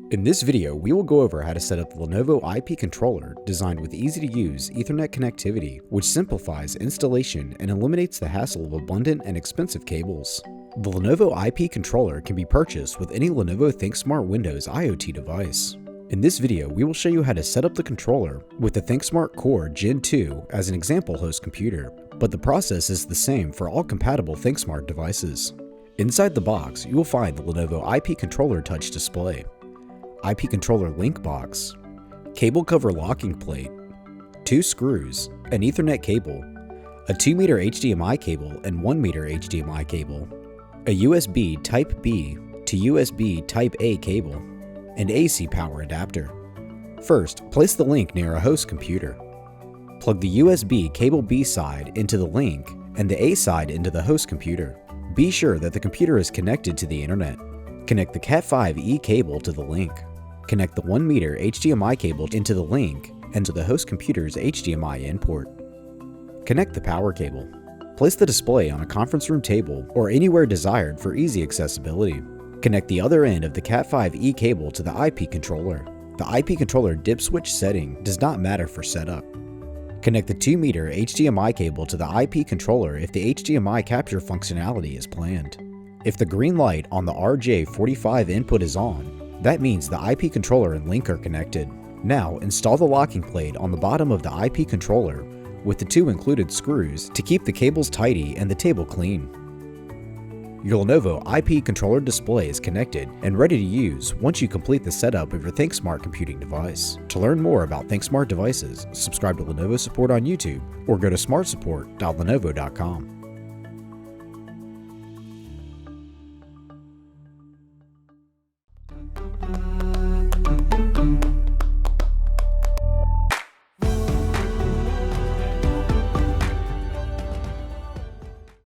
In this video, we will go over how to set up the Lenovo IP Controller designed with easy-to-use Ethernet connectivity, which simplifies installation and eliminates the hassle of abundant and expensive cables. The Lenovo IP Controller can be purchased with any Lenovo ThinkSmart Windows IoT device. In this video, we will show you how to set up the controller with the ThinkSmart Core Gen 2 as an example host computer, but the process is the same for all compatible ThinkSmart devices. Inside the box, you will find the Lenovo IP Controller touch display, IP Controller link box, cable cover locking plate, 2 screws, an Ethernet cable, a 2-meter HDMI cable and 1-meter HDMI cable, a USB Type-B to USB Type-A cable, and AC power adapter. First, place the link near a host computer. Plug the USB cable B side into the link and the A side into the host computer. Be sure that the computer is connected to the internet. Connect the Cat5e cable to the link. Connect the 1-meter HDMI cable into the link and to the host computer's HDMI in port. Connect the power cable. Place the display on a conference room table or anywhere desired for easy accessibility. Connect the other end of the Cat5e cable to the IP controller. The IP controller dip switch setting does not matter for setup. Connect the 2-meter HDMI cable to the IP controller if the HDMI capture functionality is planned. If the green light on the RJ45 input is on, that means the IP controller and link are connected. Now install the locking plate on the bottom of the IP controller with the 2 included screws to keep the cables tidy and the table clean. Your Lenovo IP controller display is connected and ready to use once you complete the setup of your ThinkSmart computing device. To learn more about ThinkSmart devices, subscribe to Lenovo Support on YouTube or go to smartsupport.lenovo.com.